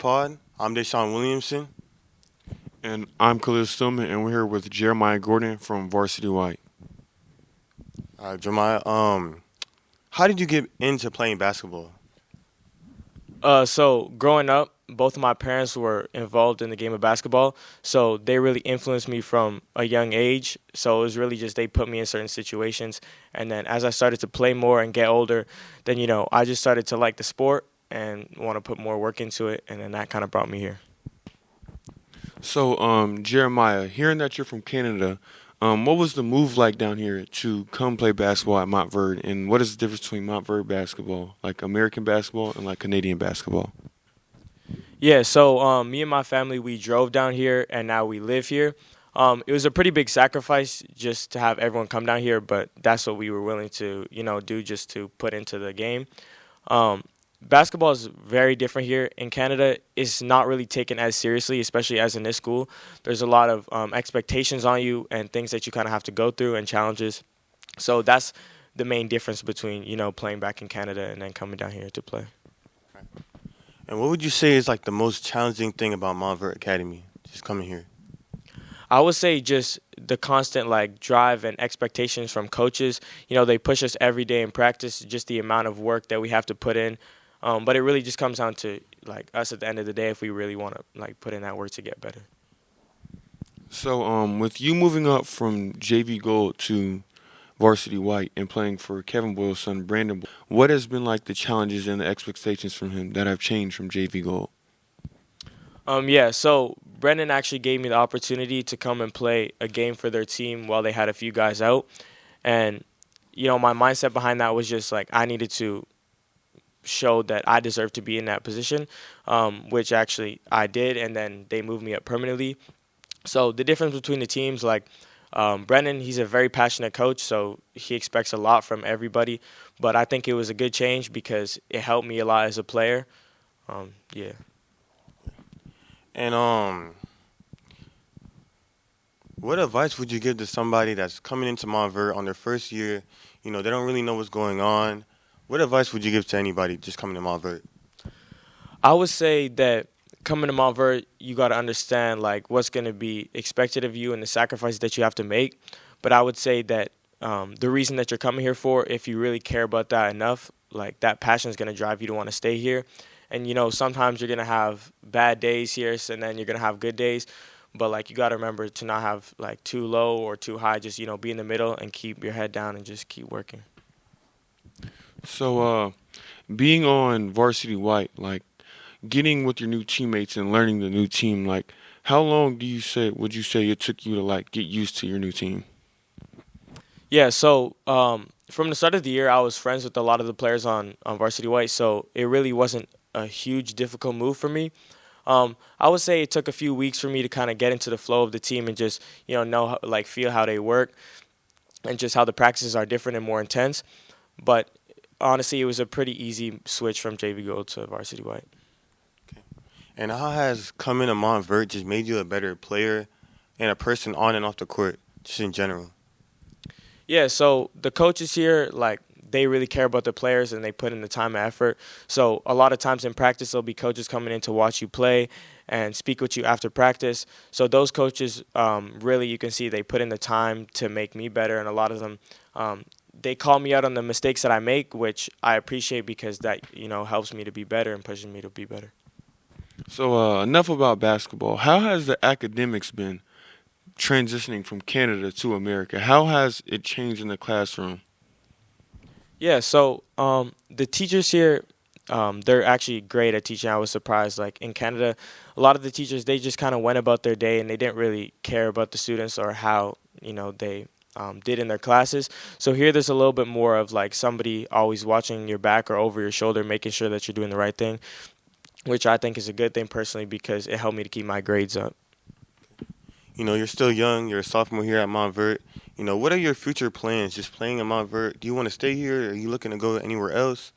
Pod. I'm Dashawn Williamson. And I'm Stillman, and we're here with Jeremiah Gordon from Varsity White. Jeremiah, how did you get into playing basketball? So growing up, both of my parents were involved in the game of basketball, so they really influenced me from a young age. So it was really just they put me in certain situations, and then as I started to play more and get older, then I just started to like the sport and want to put more work into it, and then that kind of brought me here. So, Jeremiah, hearing that you're from Canada, what was the move like down here to come play basketball at Montverde, and what is the difference between Montverde basketball, like American basketball, and like Canadian basketball? Yeah, so me and my family, we drove down here, and now we live here. It was a pretty big sacrifice just to have everyone come down here, but that's what we were willing to, do just to put into the game. Basketball is very different here. In Canada, it's not really taken as seriously, especially as in this school. There's a lot of expectations on you and things that you kind of have to go through and challenges. So that's the main difference between, playing back in Canada and then coming down here to play. And what would you say is like the most challenging thing about Montverde Academy, just coming here? I would say just the constant drive and expectations from coaches. They push us every day in practice, just the amount of work that we have to put in. But it really just comes down to us at the end of the day if we really want to put in that work to get better. So, with you moving up from JV Gold to Varsity White and playing for Kevin Boyle's son, Brandon, what has been like the challenges and the expectations from him that have changed from JV Gold? So Brendan actually gave me the opportunity to come and play a game for their team while they had a few guys out. And, my mindset behind that was just I needed to show that I deserved to be in that position, which actually I did, and then they moved me up permanently. So the difference between the teams, Brendan, he's a very passionate coach, so he expects a lot from everybody. But I think it was a good change because it helped me a lot as a player. And what advice would you give to somebody that's coming into Montverde on their first year? They don't really know what's going on. What advice would you give to anybody just coming to Montverde? I would say that coming to Montverde, you got to understand what's going to be expected of you and the sacrifices that you have to make. But I would say that the reason that you're coming here for, if you really care about that enough, that passion is going to drive you to want to stay here. And sometimes you're going to have bad days here, and then you're going to have good days. But you got to remember to not have too low or too high. Just be in the middle and keep your head down and just keep working. So, being on Varsity White, getting with your new teammates and learning the new team, how long would you say it took you to get used to your new team? Yeah, so from the start of the year, I was friends with a lot of the players on Varsity White, so it really wasn't a huge difficult move for me. I would say it took a few weeks for me to kind of get into the flow of the team and just know feel how they work and just how the practices are different and more intense. But honestly, it was a pretty easy switch from JV Gold to Varsity White. Okay. And how has coming to Montverde just made you a better player and a person on and off the court, just in general? Yeah, so the coaches here, they really care about the players and they put in the time and effort. So a lot of times in practice, there'll be coaches coming in to watch you play and speak with you after practice. So those coaches, really, you can see they put in the time to make me better, and a lot of them, they call me out on the mistakes that I make, which I appreciate because that, helps me to be better and pushes me to be better. So enough about basketball. How has the academics been transitioning from Canada to America? How has it changed in the classroom? Yeah, so the teachers here, they're actually great at teaching. I was surprised. In Canada, a lot of the teachers, they just kind of went about their day and they didn't really care about the students or how, they did in their classes. So here there's a little bit more of somebody always watching your back or over your shoulder, making sure that you're doing the right thing, which I think is a good thing personally because it helped me to keep my grades up. You're still young. You're a sophomore here at Montverde. What are your future plans just playing at Montverde? Do you want to stay here? Or are you looking to go anywhere else?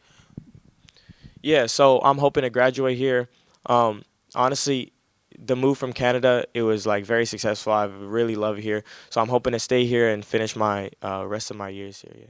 Yeah, so I'm hoping to graduate here. Honestly, the move from Canada, it was very successful. I really love it here. So I'm hoping to stay here and finish my rest of my years here. Yeah.